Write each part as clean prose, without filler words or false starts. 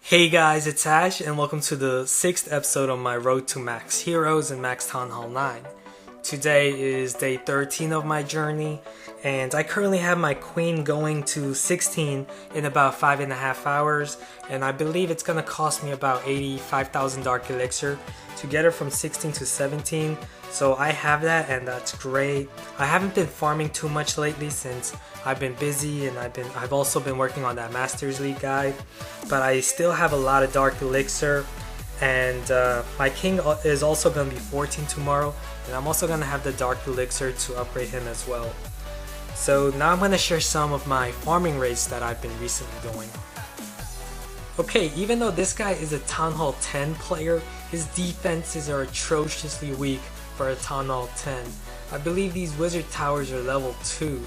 Hey guys, it's Ash and welcome to the 6th episode of my road to Max Heroes and Max Town Hall 9. Today is day 13 of my journey and I currently have my queen going to 16 in about 5.5 hours, and I believe it's going to cost me about 85,000 Dark Elixir to get her from 16 to 17. So I have that and that's great. I haven't been farming too much lately since I've been busy and I've also been working on that Masters League guide, but I still have a lot of Dark Elixir. And my king is also going to be 14 tomorrow, and I'm also going to have the Dark Elixir to upgrade him as well. So now I'm going to share some of my farming raids that I've been recently doing. Okay, even though this guy is a Town Hall 10 player, his defenses are atrociously weak for a Town Hall 10. I believe these wizard towers are level 2.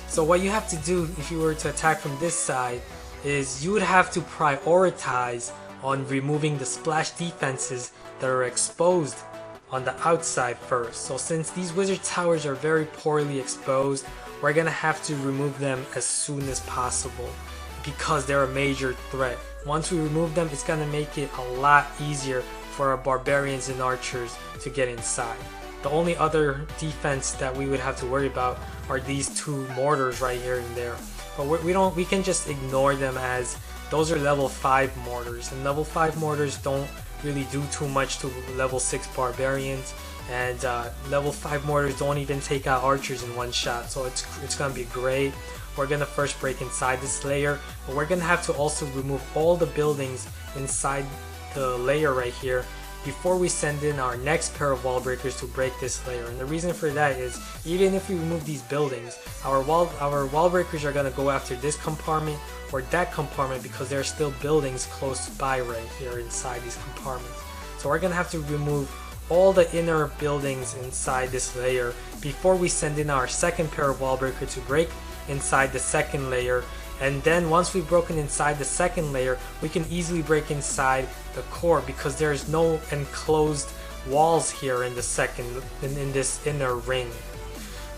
So what you have to do if you were to attack from this side is you would have to prioritize on removing the splash defenses that are exposed on the outside first. So since these wizard towers are very poorly exposed, we're gonna have to remove them as soon as possible because they're a major threat. Once we remove them, it's gonna make it a lot easier for our barbarians and archers to get inside. The only other defense that we would have to worry about are these two mortars right here and there. But we can just ignore them as those are level 5 mortars, and level 5 mortars don't really do too much to level 6 barbarians, and level 5 mortars don't even take out archers in one shot, so it's gonna be great. We're gonna first break inside this layer, but we're gonna have to also remove all the buildings inside the layer right here before we send in our next pair of wall breakers to break this layer. And the reason for that is even if we remove these buildings, our wall breakers are gonna go after this compartment or that compartment because there are still buildings close by right here inside these compartments. So we're gonna have to remove all the inner buildings inside this layer before we send in our second pair of wall breakers to break inside the second layer. And then once we've broken inside the second layer, we can easily break inside the core because there's no enclosed walls here in this inner ring.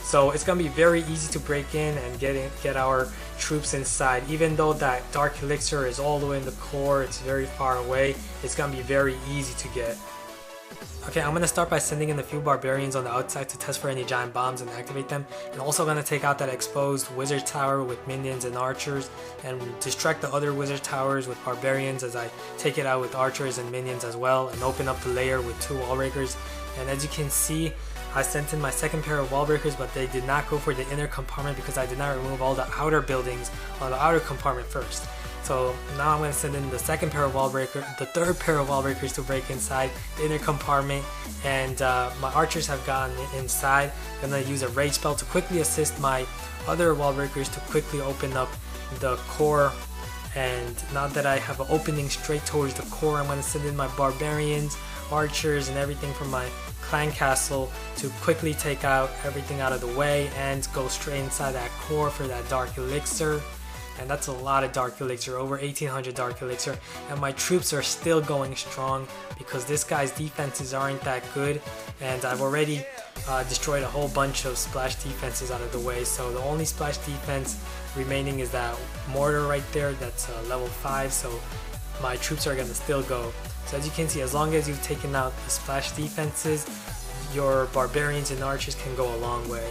So it's gonna be very easy to break in and get our troops inside. Even though that Dark Elixir is all the way in the core, it's very far away, it's gonna be very easy to get. Okay, I'm going to start by sending in a few barbarians on the outside to test for any giant bombs and activate them, and also going to take out that exposed wizard tower with minions and archers and distract the other wizard towers with barbarians as I take it out with archers and minions as well, and open up the layer with 2 wall breakers. And as you can see, I sent in my second pair of wall breakers, but they did not go for the inner compartment because I did not remove all the outer buildings on the outer compartment first. So now I'm going to send in the third pair of wall breakers to break inside the inner compartment, and my archers have gone inside. I'm going to use a rage spell to quickly assist my other wall breakers to quickly open up the core. And now that I have an opening straight towards the core, I'm going to send in my barbarians, archers, and everything from my clan castle to quickly take out everything out of the way and go straight inside that core for that Dark Elixir. And that's a lot of Dark Elixir, over 1800 Dark Elixir, and my troops are still going strong because this guy's defenses aren't that good, and I've already destroyed a whole bunch of splash defenses out of the way. So the only splash defense remaining is that mortar right there, that's level 5, so my troops are gonna still go. So as you can see, as long as you've taken out the splash defenses, your barbarians and archers can go a long way.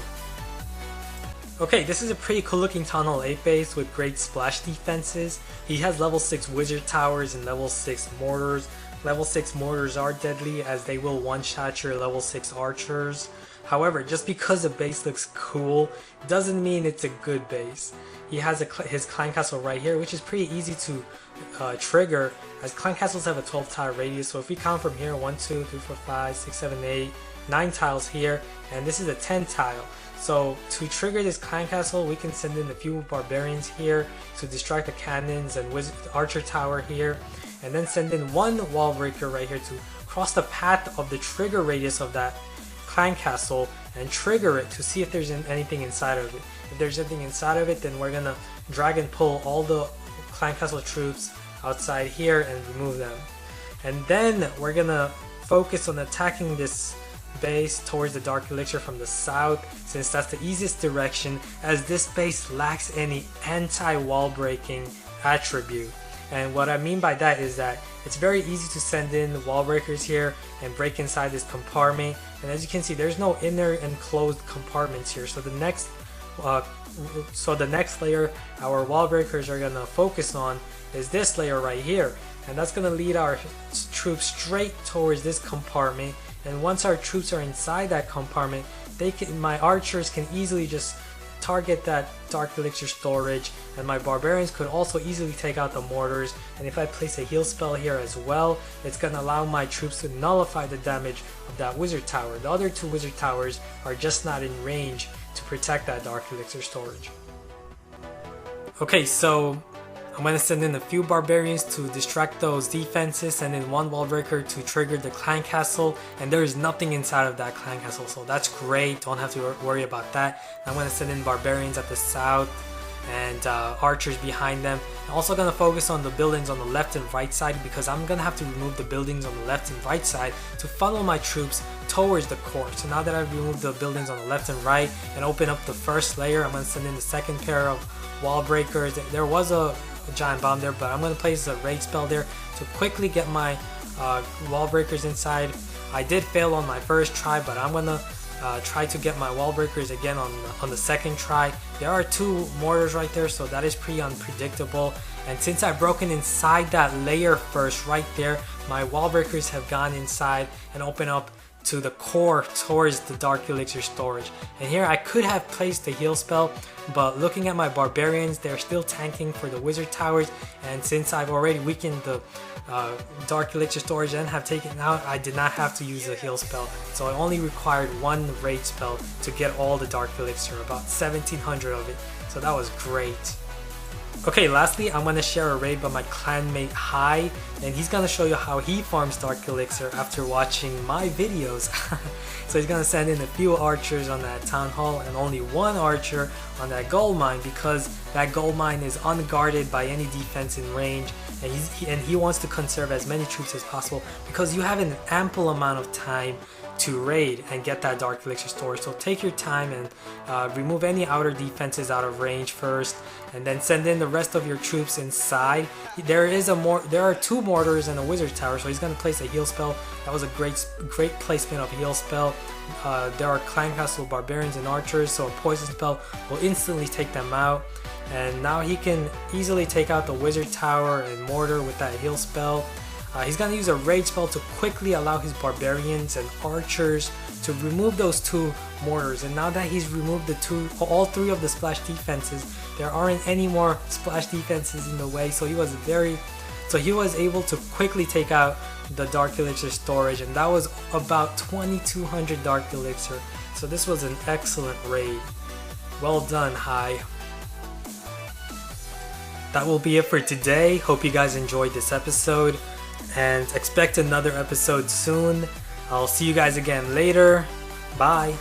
Okay, this is a pretty cool looking Town Hall 8 base with great splash defenses. He has level 6 wizard towers and level 6 mortars. Level 6 mortars are deadly as they will one-shot your level 6 archers. However, just because the base looks cool doesn't mean it's a good base. He has his clan castle right here, which is pretty easy to trigger as clan castles have a 12 tile radius. So if we count from here, 1, 2, 3, 4, 5, 6, 7, 8, 9 tiles here, and this is a 10 tile. So to trigger this clan castle, we can send in a few barbarians here to distract the cannons and archer tower here, and then send in 1 wall breaker right here to cross the path of the trigger radius of that clan castle and trigger it to see if there's anything inside of it. If there's anything inside of it, then we're gonna drag and pull all the clan castle troops outside here and remove them. And then we're gonna focus on attacking this base towards the Dark Elixir from the south, since that's the easiest direction, as this base lacks any anti-wall breaking attribute. And what I mean by that is that it's very easy to send in wall breakers here and break inside this compartment. And as you can see, there's no inner enclosed compartments here. So the next layer our wall breakers are gonna focus on is this layer right here, and that's gonna lead our troops straight towards this compartment. And once our troops are inside that compartment, my archers can easily just target that Dark Elixir storage, and my barbarians could also easily take out the mortars. And if I place a heal spell here as well, it's gonna allow my troops to nullify the damage of that wizard tower. The other two wizard towers are just not in range to protect that Dark Elixir storage. Okay, so I'm going to send in a few barbarians to distract those defenses, and then one wall breaker to trigger the clan castle, and there is nothing inside of that clan castle, so that's great. Don't have to worry about that. I'm going to send in barbarians at the south and archers behind them. I'm also going to focus on the buildings on the left and right side, because I'm going to have to remove the buildings on the left and right side to funnel my troops towards the core. So now that I've removed the buildings on the left and right and open up the first layer, I'm going to send in the second pair of wall breakers. There was a giant bomb there, but I'm going to place a raid spell there to quickly get my wall breakers inside. I did fail on my first try, but I'm going to try to get my wall breakers again on the second try. There are two mortars right there, so that is pretty unpredictable. And since I've broken inside that layer first right there, my wall breakers have gone inside and open up to the core towards the Dark Elixir storage. And here I could have placed a heal spell, but looking at my barbarians, they're still tanking for the wizard towers, and since I've already weakened the Dark Elixir storage and have taken it out, I did not have to use a heal spell. So I only required one raid spell to get all the Dark Elixir, about 1700 of it, so that was great. Okay, lastly, I'm going to share a raid by my clanmate Hai, and he's going to show you how he farms Dark Elixir after watching my videos. So he's going to send in a few archers on that town hall and only one archer on that gold mine, because that gold mine is unguarded by any defense in range, and he wants to conserve as many troops as possible, because you have an ample amount of time to raid and get that Dark Elixir storage. So take your time and remove any outer defenses out of range first, and then send in the rest of your troops inside. There are two mortars and a wizard tower, so he's going to place a heal spell. That was a great placement of heal spell. There are clan castle barbarians and archers, so a poison spell will instantly take them out. And now he can easily take out the wizard tower and mortar with that heal spell. He's going to use a raid spell to quickly allow his barbarians and archers to remove those two mortars. And now that he's removed all three of the splash defenses, there aren't any more splash defenses in the way. So he was able to quickly take out the Dark Elixir storage, and that was about 2200 Dark Elixir. So this was an excellent raid. Well done, Hai. That will be it for today. Hope you guys enjoyed this episode, and expect another episode soon. I'll see you guys again later. Bye.